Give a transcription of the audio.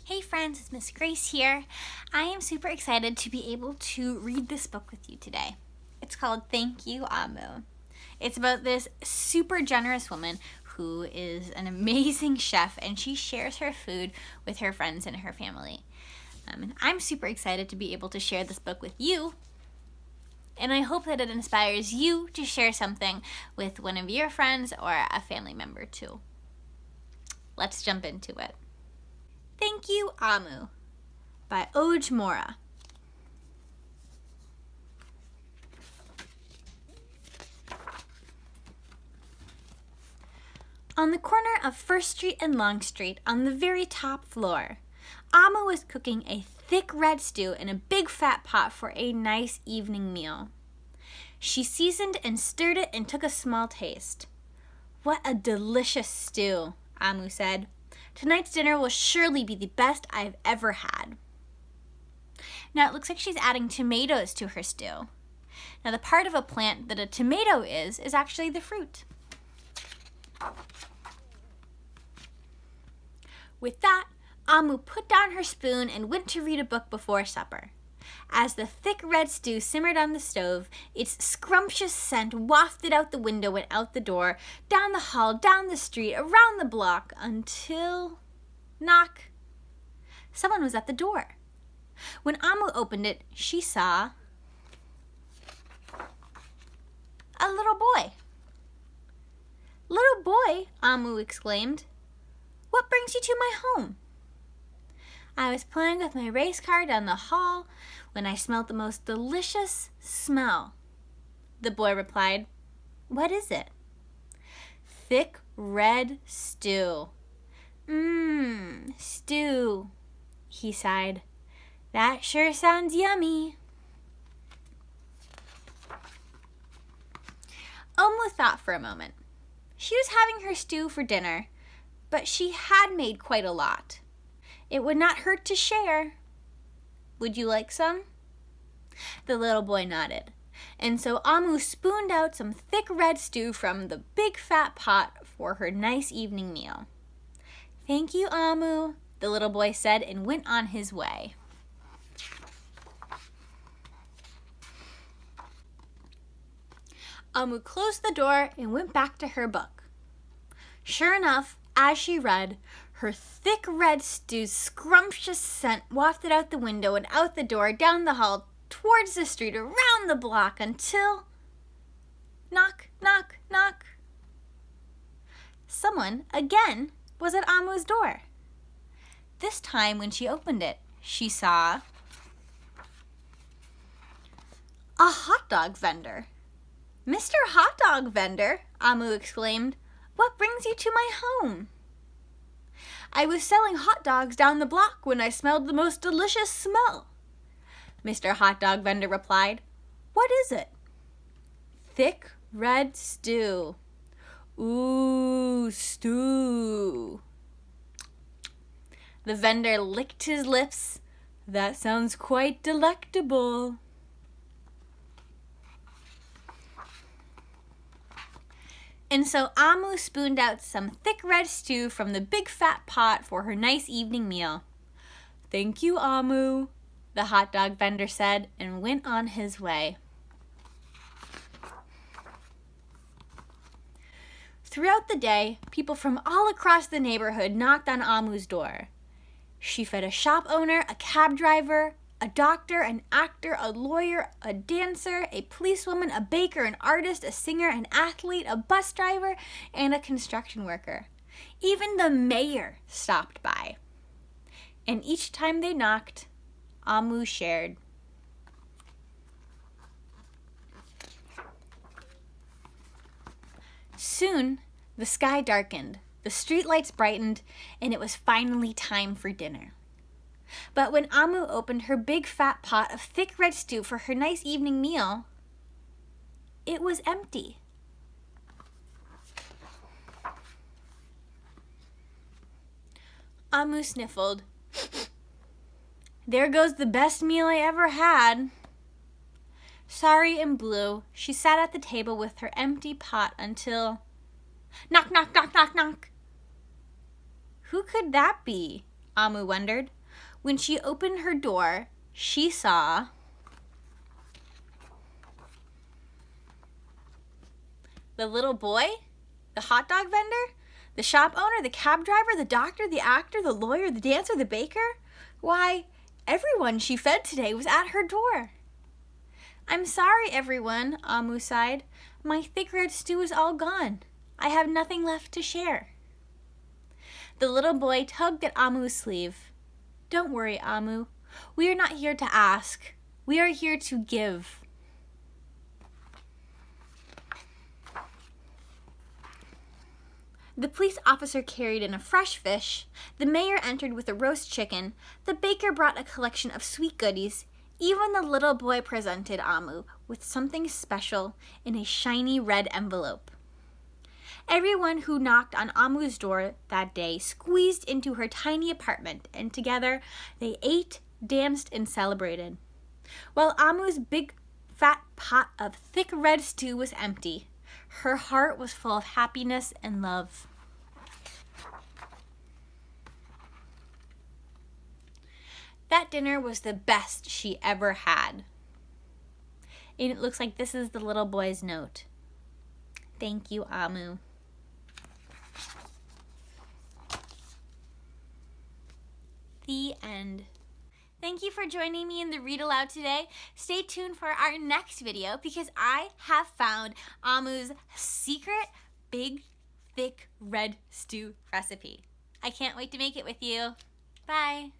Hey friends, it's Miss Grace here. I am super excited to be able to read this book with you today. It's called Thank You, Amu. It's about this super generous woman who is an amazing chef, and she shares her food with her friends and her family. And I'm super excited to be able to share this book with you. And I hope that it inspires you to share something with one of your friends or a family member too. Let's jump into it. Thank You, Amu by Oge Mora. On the corner of First Street and Long Street, on the very top floor, Amu was cooking a thick red stew in a big fat pot for a nice evening meal. She seasoned and stirred it and took a small taste. "What a delicious stew," Amu said. "Tonight's dinner will surely be the best I've ever had." Now it looks like she's adding tomatoes to her stew. Now the part of a plant that a tomato is actually the fruit. With that, Amu put down her spoon and went to read a book before supper. As the thick red stew simmered on the stove, its scrumptious scent wafted out the window and out the door, down the hall, down the street, around the block, until... knock! Someone was at the door. When Amu opened it, she saw a little boy. "Little boy," Amu exclaimed, "what brings you to my home?" "I was playing with my race car down the hall when I smelled the most delicious smell," the boy replied. "What is it?" "Thick red stew." Stew," he sighed. "That sure sounds yummy." Omu thought for a moment. She was having her stew for dinner, but she had made quite a lot. It would not hurt to share. "Would you like some?" The little boy nodded, and so Amu spooned out some thick red stew from the big fat pot for her nice evening meal. "Thank you, Amu," the little boy said and went on his way. Amu closed the door and went back to her book. Sure enough, as she read, her thick red stew's scrumptious scent wafted out the window and out the door, down the hall, towards the street, around the block, until... knock, knock, knock. Someone, again, was at Amu's door. This time, when she opened it, she saw a hot dog vendor. "Mr. Hot Dog Vendor," Amu exclaimed, "what brings you to my home?" "I was selling hot dogs down the block when I smelled the most delicious smell," Mr. Hot Dog Vendor replied. "What is it?" "Thick red stew." "Ooh, stew." The vendor licked his lips. "That sounds quite delectable." And so Amu spooned out some thick red stew from the big fat pot for her nice evening meal. "Thank you, Amu," the hot dog vendor said and went on his way. Throughout the day, people from all across the neighborhood knocked on Amu's door. She fed a shop owner, a cab driver, a doctor, an actor, a lawyer, a dancer, a policewoman, a baker, an artist, a singer, an athlete, a bus driver, and a construction worker. Even the mayor stopped by. And each time they knocked, Amu shared. Soon, the sky darkened, the streetlights brightened, and it was finally time for dinner. But when Amu opened her big fat pot of thick red stew for her nice evening meal, it was empty. Amu sniffled. "There goes the best meal I ever had." Sorry and blue, she sat at the table with her empty pot until... knock, knock, knock, knock, knock. Who could that be? Amu wondered. When she opened her door, she saw the little boy, the hot dog vendor, the shop owner, the cab driver, the doctor, the actor, the lawyer, the dancer, the baker. Why, everyone she fed today was at her door. I'm sorry, everyone, Amu sighed. My thick red stew is all gone. I have nothing left to share. The little boy tugged at Amu's sleeve. Don't worry, Amu. We are not here to ask. We are here to give. The police officer carried in a fresh fish. The mayor entered with a roast chicken. The baker brought a collection of sweet goodies. Even the little boy presented Amu with something special in a shiny red envelope. Everyone who knocked on Amu's door that day squeezed into her tiny apartment, and together they ate, danced, and celebrated. While Amu's big, fat pot of thick red stew was empty, her heart was full of happiness and love. That dinner was the best she ever had. And it looks like this is the little boy's note. Thank you, Amu. The end. Thank you for joining me in the read aloud today. Stay tuned for our next video because I have found Amu's secret big, thick red stew recipe. I can't wait to make it with you. Bye.